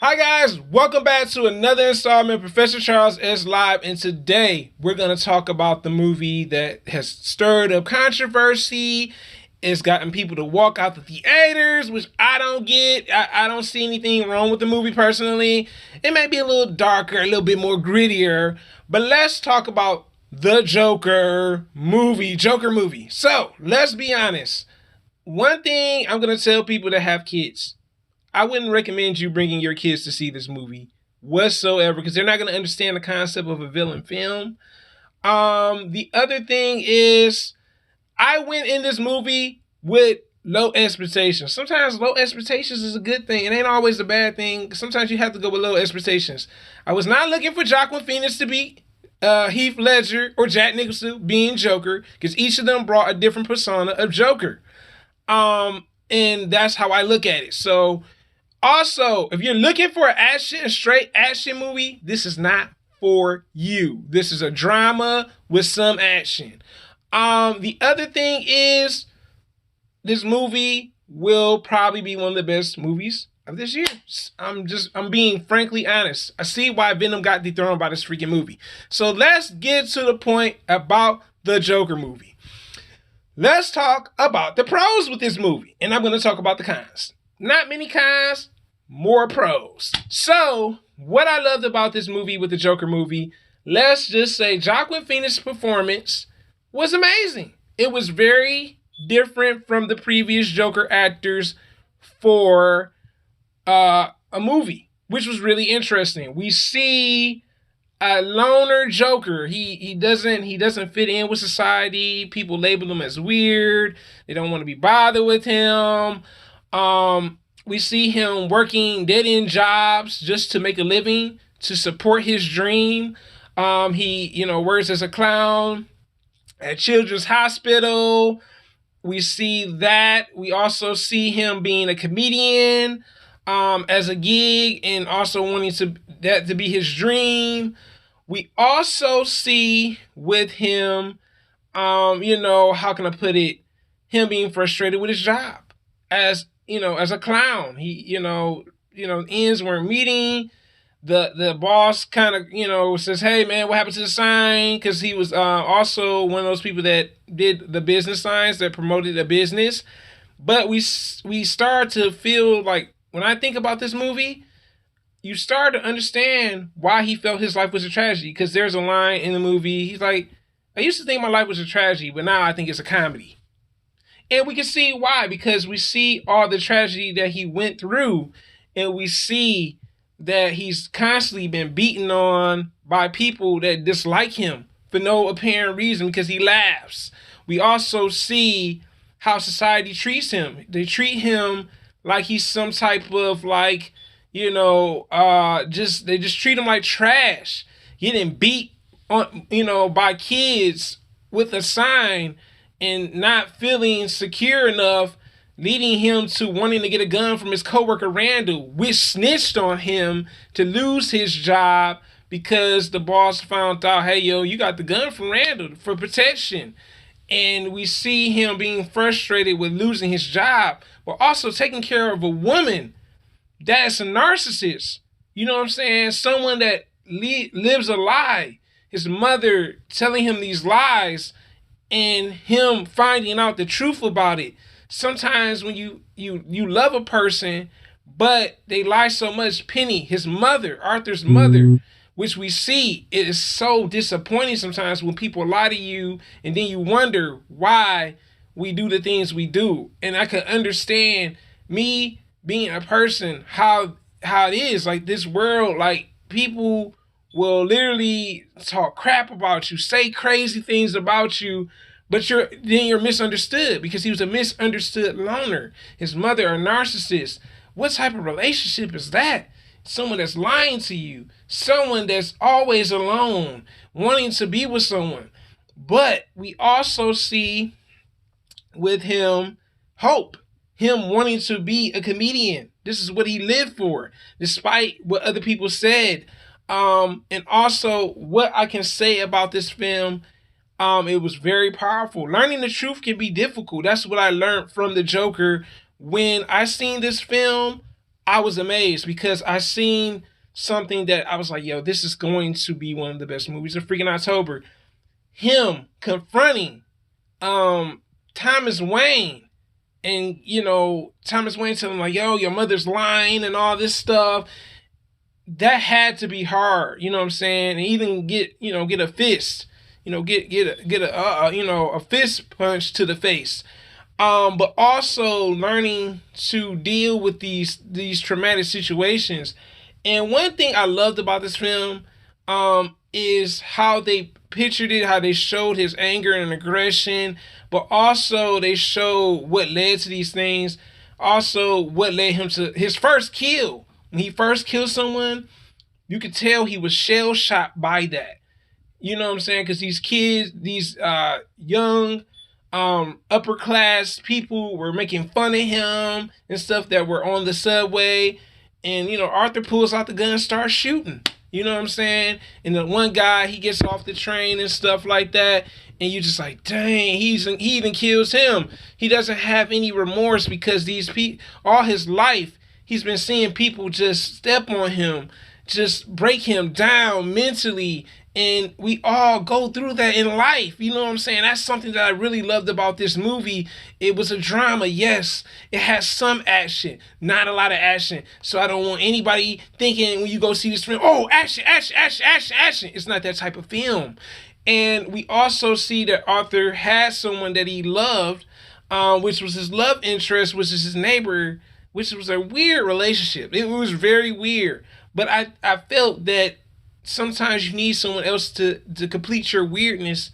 Hi guys, welcome back to another installment of Professor Charles S Live, and today we're going to talk about the movie that has stirred up controversy. It's gotten people to walk out the theaters, which I don't get. I don't see anything wrong with the movie personally. It may be a little darker, a little bit more grittier, but let's talk about the Joker movie. So let's be honest. One thing I'm going to tell people that have kids, I wouldn't recommend you bringing your kids to see this movie whatsoever because they're not going to understand the concept of a villain film. The other thing is, I went in this movie with low expectations. Sometimes low expectations is a good thing. It ain't always a bad thing. Sometimes you have to go with low expectations. I was not looking for Joaquin Phoenix to be Heath Ledger or Jack Nicholson being Joker because each of them brought a different persona of Joker. And that's how I look at it. So also, if you're looking for a straight action movie, this is not for you. This is a drama with some action. The other thing is, this movie will probably be one of the best movies of this year. I'm being frankly honest. I see why Venom got dethroned by this freaking movie. So let's get to the point about the Joker movie. Let's talk about the pros with this movie, and I'm going to talk about the cons. Not many cons, more pros. So, what I loved about this movie with the Joker movie, let's just say Joaquin Phoenix's performance was amazing. It was very different from the previous Joker actors for a movie, which was really interesting. We see a loner Joker. He doesn't fit in with society. People label him as weird. They don't want to be bothered with him. We see him working dead-end jobs just to make a living, to support his dream. He works as a clown at Children's Hospital. We see that. We also see him being a comedian as a gig and also wanting that to be his dream. We also see with him, how can I put it, him being frustrated with his job as a clown. He, ends weren't meeting. The boss kind of, says, hey, man, what happened to the sign? Because he was also one of those people that did the business signs that promoted a business. But we start to feel like, when I think about this movie, you start to understand why he felt his life was a tragedy. Because there's a line in the movie, he's like, I used to think my life was a tragedy, but now I think it's a comedy. And we can see why, because we see all the tragedy that he went through, and we see that he's constantly been beaten on by people that dislike him for no apparent reason because he laughs. We also see how society treats him. They treat him like he's some type of they just treat him like trash. Getting beat on, by kids with a sign and not feeling secure enough, leading him to wanting to get a gun from his coworker Randall, which snitched on him to lose his job because the boss found out, hey, yo, you got the gun from Randall for protection. And we see him being frustrated with losing his job, but also taking care of a woman that's a narcissist. You know what I'm saying? Someone that lives a lie. His mother telling him these lies and him finding out the truth about it. Sometimes when you love a person, but they lie so much. Penny, his mother, Arthur's mother, which we see, it is so disappointing sometimes when people lie to you, and then you wonder why we do the things we do. And I could understand me being a person, how it is, like this world, like people will literally talk crap about you, say crazy things about you, but you're misunderstood because he was a misunderstood loner. His mother a narcissist. What type of relationship is that? Someone that's lying to you, someone that's always alone, wanting to be with someone. But we also see with him hope, him wanting to be a comedian. This is what he lived for, despite what other people said. And also what I can say about this film, it was very powerful. Learning the truth can be difficult. That's what I learned from the Joker. When I seen this film, I was amazed because I seen something that I was like, yo, this is going to be one of the best movies of freaking October. Him confronting um Thomas Wayne, and Thomas Wayne telling him like, yo, your mother's lying and all this stuff. That had to be hard, you know what I'm saying? And even get a fist, get a fist punch to the face. But also learning to deal with these traumatic situations. And one thing I loved about this film is how they pictured it, how they showed his anger and aggression, but also they showed what led to these things. Also, what led him to his first kill. When he first killed someone, you could tell he was shell shocked by that. You know what I'm saying? Because these kids, these young upper class people were making fun of him and stuff that were on the subway. And, Arthur pulls out the gun and starts shooting. You know what I'm saying? And the one guy, he gets off the train and stuff like that. And you just like, dang, he even kills him. He doesn't have any remorse because these people, all his life, he's been seeing people just step on him, just break him down mentally. And we all go through that in life. You know what I'm saying? That's something that I really loved about this movie. It was a drama, yes. It has some action, not a lot of action. So I don't want anybody thinking when you go see this film, oh, action, action, action, action, action. It's not that type of film. And we also see that Arthur had someone that he loved, which was his love interest, which is his neighbor, which was a weird relationship. It was very weird. But I felt that sometimes you need someone else to complete your weirdness.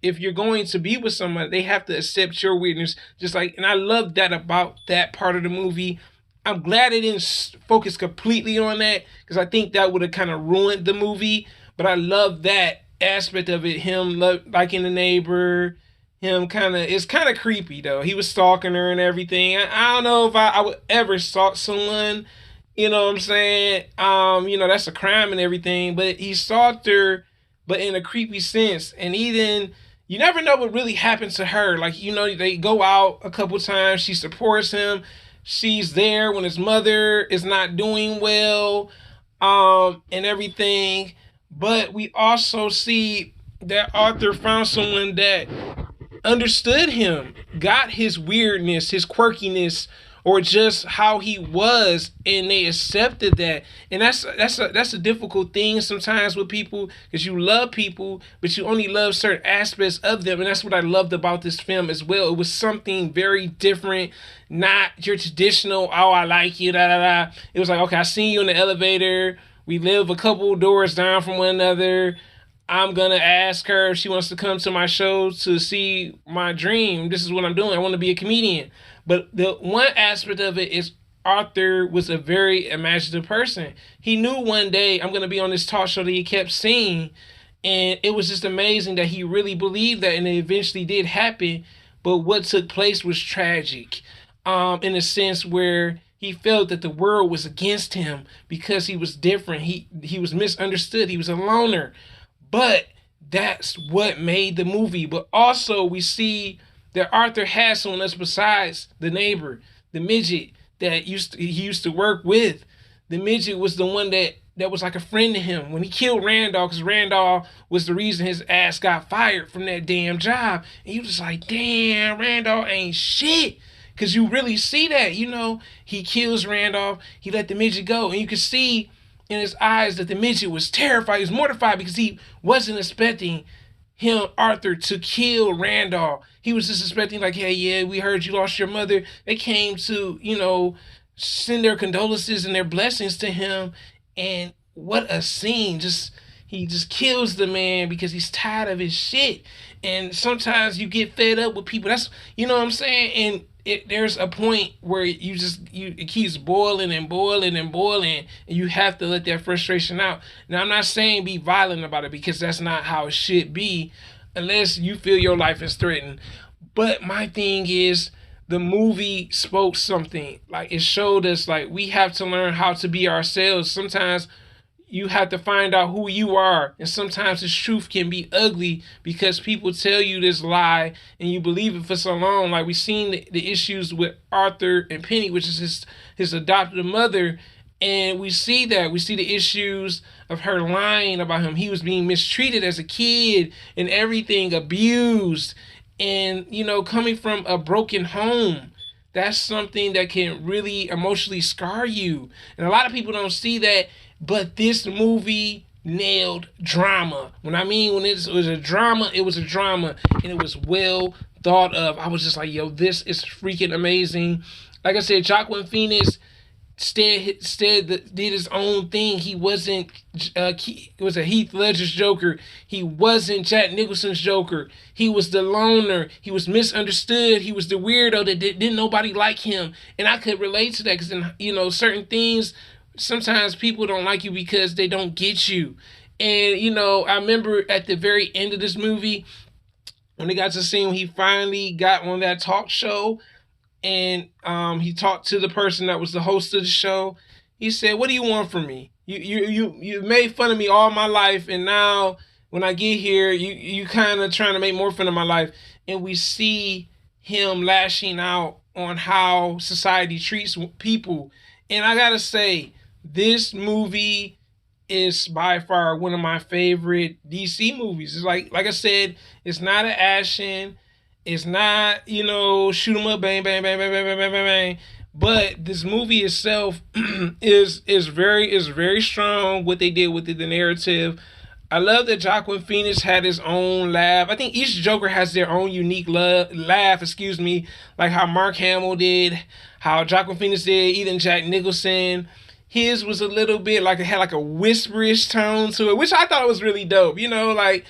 If you're going to be with someone, they have to accept your weirdness. Just like, and I love that about that part of the movie. I'm glad it didn't focus completely on that because I think that would have kind of ruined the movie. But I love that aspect of it. Him liking the neighbor. Him it's kind of creepy though. He was stalking her and everything. I don't know if I would ever stalk someone. You know what I'm saying? That's a crime and everything, but he stalked her, but in a creepy sense. And even, you never know what really happened to her. Like, they go out a couple times. She supports him. She's there when his mother is not doing well, and everything. But we also see that Arthur found someone that understood him, got his weirdness, his quirkiness, or just how he was, and they accepted that. And that's a difficult thing sometimes with people, because you love people, but you only love certain aspects of them. And that's what I loved about this film as well. It was something very different, not your traditional, oh, I like you, da da da. It was like, okay, I seen you in the elevator. We live a couple doors down from one another. I'm gonna ask her if she wants to come to my show to see my dream. This is what I'm doing. I want to be a comedian. But the one aspect of it is Arthur was a very imaginative person. He knew one day I'm gonna be on this talk show that he kept seeing, and it was just amazing that he really believed that, and it eventually did happen. But what took place was tragic, in a sense where he felt that the world was against him because he was different. He was misunderstood. He was a loner. But that's what made the movie. But also we see that Arthur has someone else besides the neighbor, the midget that he used to work with. The midget was the one that was like a friend to him. When he killed Randolph, because Randolph was the reason his ass got fired from that damn job. And you was like, damn, Randolph ain't shit. Because you really see that, he kills Randolph, he let the midget go. And you can see in his eyes that the midget was terrified. He was mortified because he wasn't expecting Arthur, to kill Randolph. He was just expecting like, hey, yeah, we heard you lost your mother. They came to, send their condolences and their blessings to him. And what a scene. He just kills the man because he's tired of his shit. And sometimes you get fed up with people. That's, you know what I'm saying? And there's a point where it keeps boiling and boiling and boiling, and you have to let that frustration out. Now, I'm not saying be violent about it, because that's not how it should be unless you feel your life is threatened. But my thing is, the movie spoke something. Like, it showed us, like, we have to learn how to be ourselves. Sometimes you have to find out who you are. And sometimes this truth can be ugly because people tell you this lie and you believe it for so long. Like we've seen the issues with Arthur and Penny, which is his adopted mother. And we see that. We see the issues of her lying about him. He was being mistreated as a kid and everything, abused. And, coming from a broken home, that's something that can really emotionally scar you. And a lot of people don't see that, but this movie nailed drama. When it was a drama, it was a drama, and it was well thought of. I was just like, yo, this is freaking amazing. Like I said, Joaquin Phoenix did his own thing. He wasn't Heath Ledger's Joker. He wasn't Jack Nicholson's Joker. He was the loner. He was misunderstood. He was the weirdo that didn't nobody like him. And I could relate to that because certain things, sometimes people don't like you because they don't get you. And I remember at the very end of this movie when they got to the scene when he finally got on that talk show. And he talked to the person that was the host of the show. He said, "What do you want from me? You made fun of me all my life, and now when I get here, you kind of trying to make more fun of my life." And we see him lashing out on how society treats people. And I gotta say, this movie is by far one of my favorite DC movies. It's like I said, it's not an action. It's not, shoot 'em up, bang, bang, bang, bang, bang, bang, bang, bang. But this movie itself is very strong. What they did with the narrative. I love that Joaquin Phoenix had his own laugh. I think each Joker has their own unique laugh. Like how Mark Hamill did, how Joaquin Phoenix did, even Jack Nicholson. His was a little bit like it had like a whisperish tone to it, which I thought was really dope. I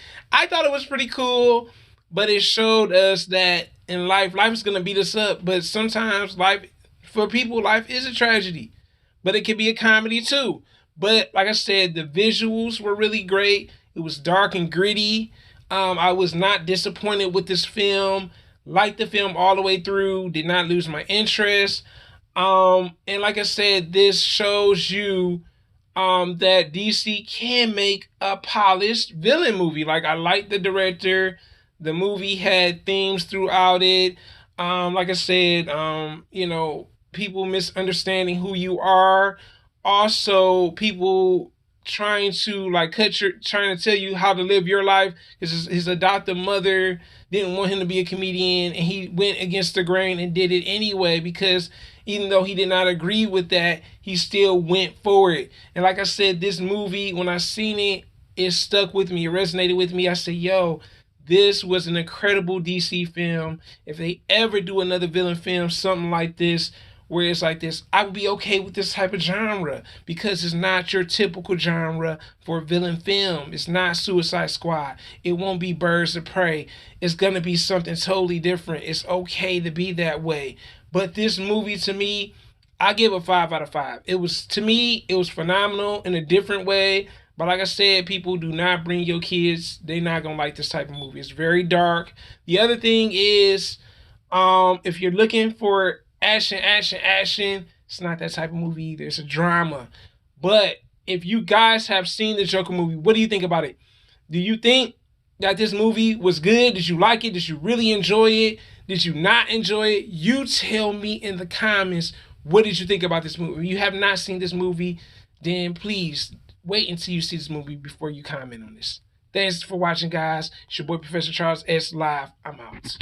thought it was pretty cool. But it showed us that in life is going to beat us up. But sometimes for people, life is a tragedy. But it can be a comedy too. But like I said, the visuals were really great. It was dark and gritty. I was not disappointed with this film. Liked the film all the way through. Did not lose my interest. And like I said, this shows you that DC can make a polished villain movie. Like I like the director. The movie had themes throughout it. Like I said, people misunderstanding who you are. Also, people trying to trying to tell you how to live your life. His adopted mother didn't want him to be a comedian, and he went against the grain and did it anyway because even though he did not agree with that, he still went for it. And like I said, this movie, when I seen it, it stuck with me. It resonated with me. I said, yo, this was an incredible DC film. If they ever do another villain film, something like this, where it's like this, I would be okay with this type of genre because it's not your typical genre for a villain film. It's not Suicide Squad. It won't be Birds of Prey. It's going to be something totally different. It's okay to be that way. But this movie, to me, I give a 5 out of 5. It was phenomenal in a different way. But like I said, people, do not bring your kids. They're not going to like this type of movie. It's very dark. The other thing is, if you're looking for action, it's not that type of movie either. It's a drama. But if you guys have seen the Joker movie, what do you think about it? Do you think that this movie was good? Did you like it? Did you really enjoy it? Did you not enjoy it? You tell me in the comments, what did you think about this movie? If you have not seen this movie, then please wait until you see this movie before you comment on this. Thanks for watching, guys. It's your boy, Professor Charles S. Live. I'm out.